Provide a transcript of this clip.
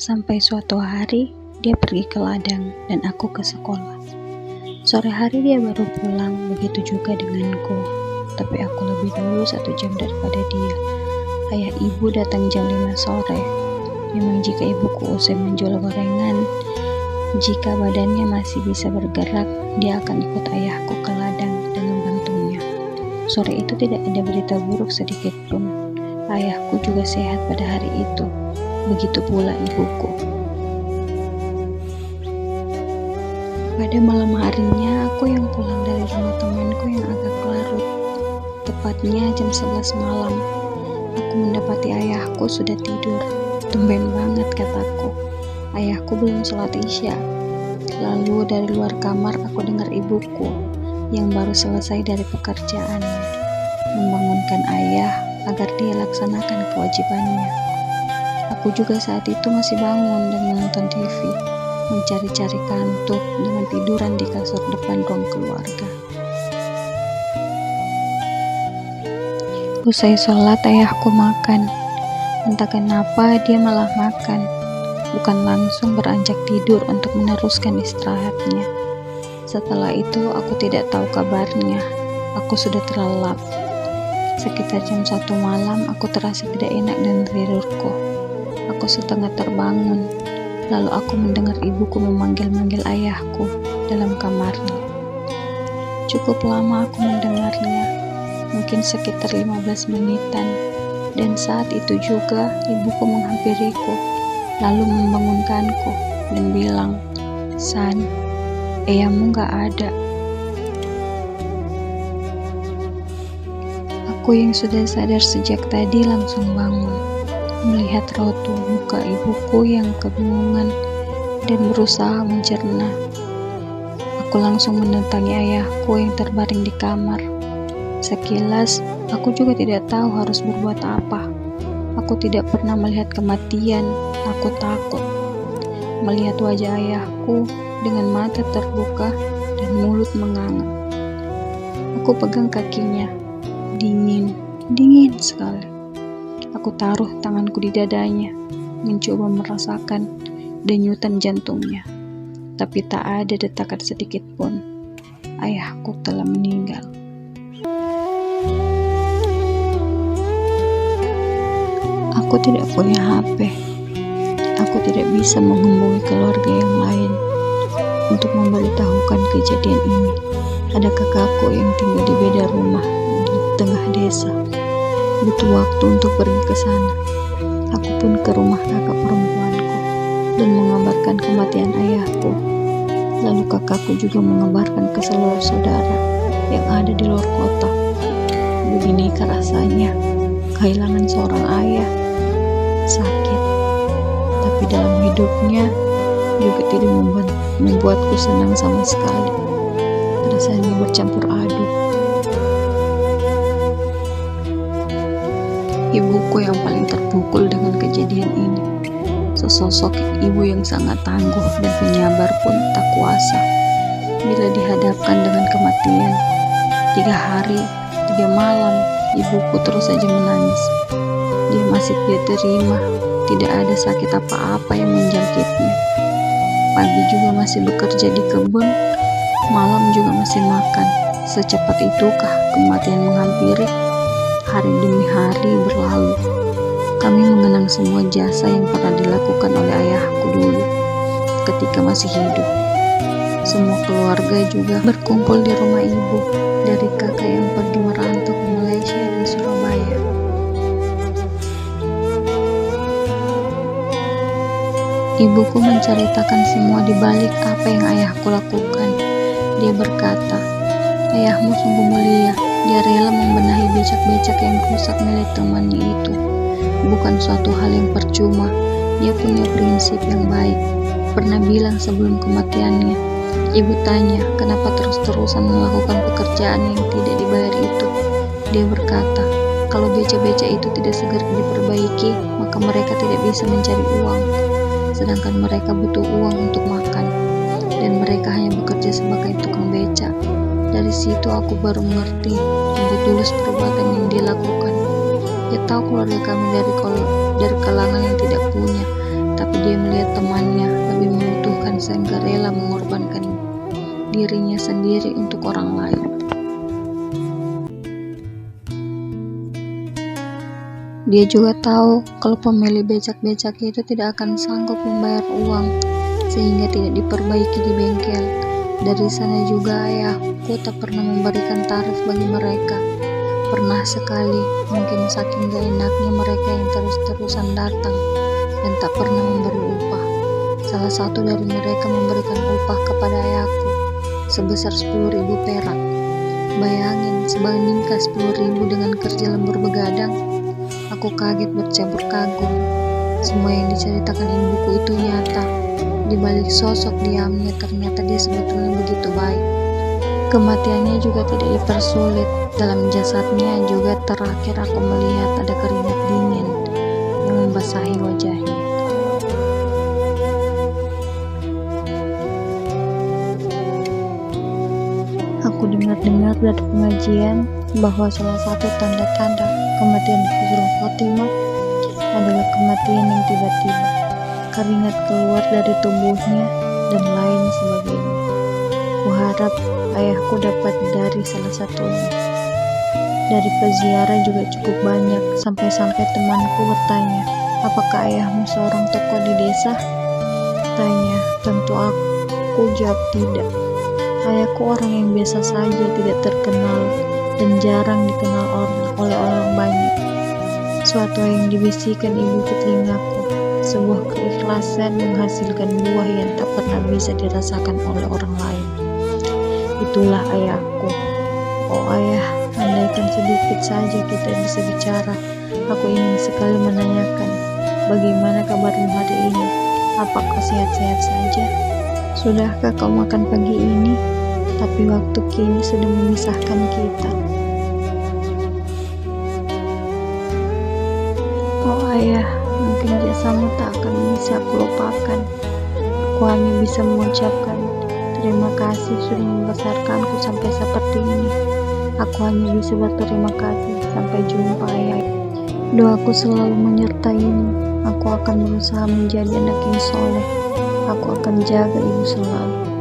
Sampai suatu hari, dia pergi ke ladang dan aku ke sekolah. Sore hari dia baru pulang, begitu juga denganku. Tapi aku lebih dulu 1 jam daripada dia. Ayah ibu datang jam 5 sore. Memang jika ibuku usai menjual gorengan, jika badannya masih bisa bergerak, dia akan ikut ayahku ke ladang dan membantunya. Sore itu tidak ada berita buruk sedikit pun. Ayahku juga sehat pada hari itu. Begitu pula ibuku. Pada malam harinya, aku yang pulang dari rumah temanku yang agak larut. Tepatnya jam 11 malam, aku mendapati ayahku sudah tidur. Tumben banget, kataku. Ayahku belum sholat isya. Lalu dari luar kamar aku dengar ibuku yang baru selesai dari pekerjaannya, membangunkan ayah agar dia laksanakan kewajibannya. Aku juga saat itu masih bangun dan menonton TV, mencari-cari kantuk dengan tiduran di kasur depan ruang keluarga. Usai sholat, ayahku makan. Entah kenapa dia malah makan, bukan langsung beranjak tidur untuk meneruskan istirahatnya. Setelah itu aku tidak tahu kabarnya. Aku sudah terlelap. Sekitar jam 1 malam aku terasa tidak enak dan tidurku. Aku setengah terbangun. Lalu aku mendengar ibuku memanggil-manggil ayahku dalam kamarnya. Cukup lama aku mendengarnya, mungkin sekitar 15 menitan. Dan saat itu juga ibuku menghampiriku, lalu membangunkanku dan bilang, "San, eyangmu gak ada." Aku yang sudah sadar sejak tadi langsung bangun, melihat raut muka ibuku yang kebingungan dan berusaha mencerna. Aku langsung mendatangi ayahku yang terbaring di kamar. Sekilas, aku juga tidak tahu harus berbuat apa. Aku tidak pernah melihat kematian. Aku takut melihat wajah ayahku dengan mata terbuka dan mulut menganga. Aku pegang kakinya, dingin sekali. Aku taruh tanganku di dadanya, mencoba merasakan denyutan jantungnya. Tapi tak ada detakan sedikit pun. Ayahku telah meninggal. Aku tidak punya HP. Aku tidak bisa menghubungi keluarga yang lain untuk memberitahukan kejadian ini. Ada kakakku yang tinggal di beda rumah di tengah desa. Butuh waktu untuk pergi ke sana. Aku pun ke rumah kakak perempuanku dan mengabarkan kematian ayahku. Lalu kakakku juga mengabarkan ke seluruh saudara yang ada di luar kota. Beginikah rasanya kehilangan seorang ayah? Sakit, tapi dalam hidupnya juga tidak membuatku senang sama sekali. Rasanya bercampur aduk. Ibuku yang paling terpukul dengan kejadian ini. Sesosok ibu yang sangat tangguh dan penyabar pun tak kuasa bila dihadapkan dengan kematian. 3 hari, 3 malam, ibuku terus saja menangis. Dia masih tidak terima, tidak ada sakit apa-apa yang menjangkitnya. Pagi juga masih bekerja di kebun, malam juga masih makan. Secepat itukah kematian menghampiri? Hari demi hari berlalu. Kami mengenang semua jasa yang pernah dilakukan oleh ayahku dulu ketika masih hidup. Semua keluarga juga berkumpul di rumah ibu, dari kakak yang pergi merantau ke Malaysia dan Surabaya. Ibuku menceritakan semua di balik apa yang ayahku lakukan. Dia berkata, "Ayahmu sungguh mulia. Dia rela membenahi becak-becak yang rusak milik temannya itu. Bukan suatu hal yang percuma. Dia punya prinsip yang baik." Pernah bilang sebelum kematiannya, ibu tanya, kenapa terus-terusan melakukan pekerjaan yang tidak dibayar itu. Dia berkata, kalau beca-beca itu tidak segera diperbaiki, maka mereka tidak bisa mencari uang. Sedangkan mereka butuh uang untuk makan, dan mereka hanya bekerja sebagai tukang beca. Dari situ aku baru mengerti sungguh tulus perbuatan yang dia lakukan. Dia tahu keluarga kami dari kalangan yang tidak punya, tapi dia melihat temannya lebih membutuhkan sehingga rela mengorbankan dirinya sendiri untuk orang lain. Dia juga tahu kalau pemilik becak-becak itu tidak akan sanggup membayar uang, sehingga tidak diperbaiki di bengkel. Dari sana juga ayahku tak pernah memberikan tarif bagi mereka. Pernah sekali, mungkin saking gak enaknya mereka yang terus-terusan datang dan tak pernah memberi upah. Salah satu dari mereka memberikan upah kepada ayahku sebesar 10.000 perak. Bayangin, sebandingkan 10.000 dengan kerja lembur begadang. Aku kaget bercampur kagum. Semua yang diceritakan ibuku itu nyata. Di balik sosok diamnya ternyata dia sebetulnya begitu baik. Kematiannya juga tidak dipersulit. Dalam jasadnya juga terakhir aku melihat ada keringat dingin yang membasahi wajahnya. Aku dengar-dengar dari pengajian bahwa salah satu tanda-tanda kematian husnul khotimah adalah kematian yang tiba-tiba, keringat keluar dari tubuhnya, dan lain sebagainya. Kuharap ayahku dapat dari salah satunya. Dari peziarah juga cukup banyak, sampai-sampai temanku bertanya, apakah ayahmu seorang tokoh di desa? Tanya, tentu aku jawab tidak. Ayahku orang yang biasa saja, tidak terkenal, dan jarang dikenal oleh orang banyak. Suatu yang dibisikkan ibu ke telingaku, sebuah keikhlasan menghasilkan buah yang tak pernah bisa dirasakan oleh orang lain. Itulah ayahku. Oh ayah, andaikan sedikit saja kita bisa bicara. Aku ingin sekali menanyakan, bagaimana kabarmu hari ini? Apakah sehat-sehat saja? Sudahkah kau makan pagi ini? Tapi waktu kini sudah memisahkan kita. Oh ayah, mungkin jasamu tak akan bisa aku lupakan. Aku hanya bisa mengucapkan terima kasih sudah membesarkanku sampai seperti ini. Aku hanya bisa berterima kasih. Sampai jumpa ayah. Doaku selalu menyertaimu. Aku akan berusaha menjadi anak yang soleh. Aku akan jaga ibu selalu.